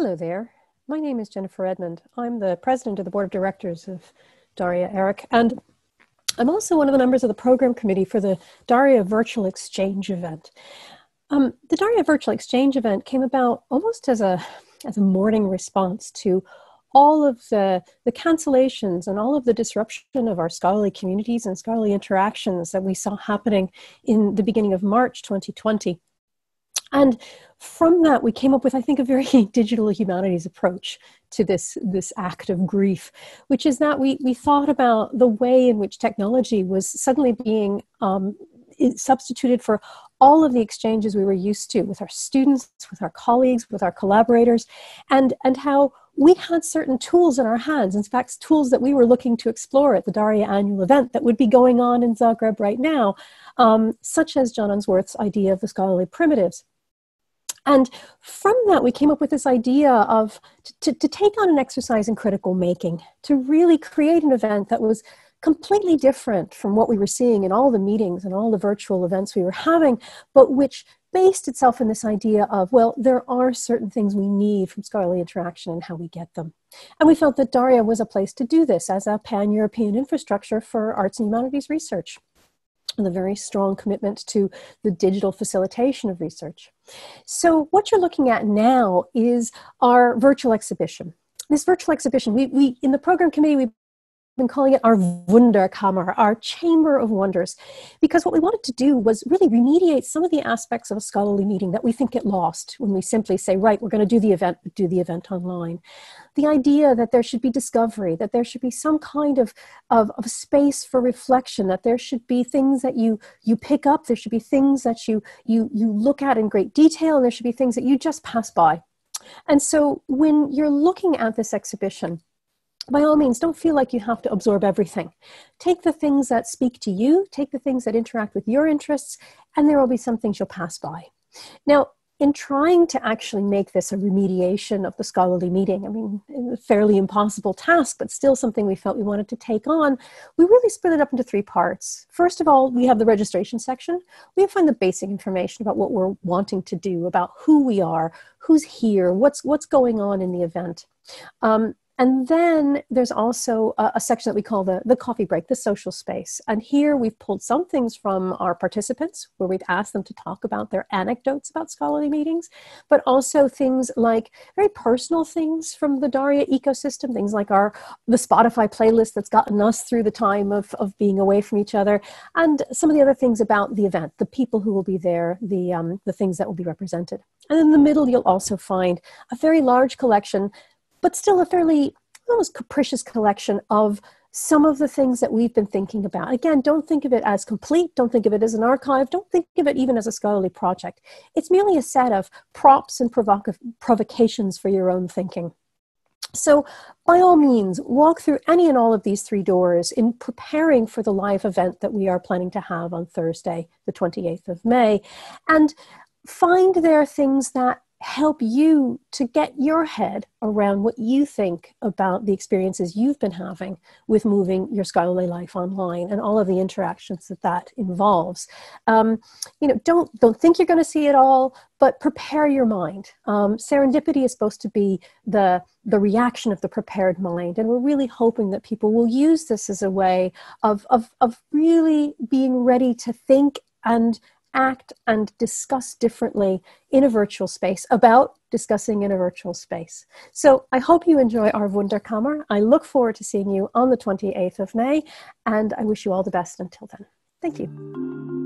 Hello there. My name is Jennifer Edmond. I'm the president of the board of directors of Daria ERIC, and I'm also one of the members of the program committee for the Daria Virtual Exchange event. The Daria Virtual Exchange event came about almost as a mourning response to all of the cancellations and all of the disruption of our scholarly communities and scholarly interactions that we saw happening in the beginning of March 2020. And from that, we came up with, I think, a very digital humanities approach to this act of grief, which is that we thought about the way in which technology was suddenly being substituted for all of the exchanges we were used to with our students, with our colleagues, with our collaborators, and how we had certain tools in our hands, in fact, tools that we were looking to explore at the Daria annual event that would be going on in Zagreb right now, such as John Unsworth's idea of the scholarly primitives. And from that, we came up with this idea of to take on an exercise in critical making, to really create an event that was completely different from what we were seeing in all the meetings and all the virtual events we were having, but which based itself in this idea of, well, there are certain things we need from scholarly interaction and how we get them. And we felt that Daria was a place to do this as a pan-European infrastructure for arts and humanities research, with a very strong commitment to the digital facilitation of research. So what you're looking at now is our virtual exhibition. This virtual exhibition, we in the program committee, we've been calling it our Wunderkammer, our Chamber of Wonders, because what we wanted to do was really remediate some of the aspects of a scholarly meeting that we think get lost when we simply say, right, we're going to do the event, but do the event online. The idea that there should be discovery, that there should be some kind of space for reflection, that there should be things that you pick up, there should be things that you look at in great detail, and there should be things that you just pass by. And so when you're looking at this exhibition, by all means, don't feel like you have to absorb everything. Take the things that speak to you, take the things that interact with your interests, and there will be some things you'll pass by. Now, in trying to actually make this a remediation of the scholarly meeting, I mean, a fairly impossible task, but still something we felt we wanted to take on, we really split it up into three parts. First of all, we have the registration section. We find the basic information about what we're wanting to do, about who we are, who's here, what's going on in the event. And then there's also a section that we call the coffee break, the social space. And here we've pulled some things from our participants where we've asked them to talk about their anecdotes about scholarly meetings, but also things like very personal things from the Daria ecosystem, things like the Spotify playlist that's gotten us through the time of being away from each other, and some of the other things about the event, the people who will be there, the things that will be represented. And in the middle, you'll also find a very large collection, but still a fairly almost capricious collection of some of the things that we've been thinking about. Again, don't think of it as complete, don't think of it as an archive, don't think of it even as a scholarly project. It's merely a set of props and provocations for your own thinking. So by all means, walk through any and all of these three doors in preparing for the live event that we are planning to have on Thursday, the 28th of May, and find there things that help you to get your head around what you think about the experiences you've been having with moving your scholarly life online and all of the interactions that involves. Don't think you're going to see it all, but prepare your mind. Serendipity is supposed to be the reaction of the prepared mind, and we're really hoping that people will use this as a way of really being ready to think and act and discuss differently in a virtual space about discussing in a virtual space. So I hope you enjoy our Wunderkammer. I look forward to seeing you on the 28th of May, and I wish you all the best until then. Thank you.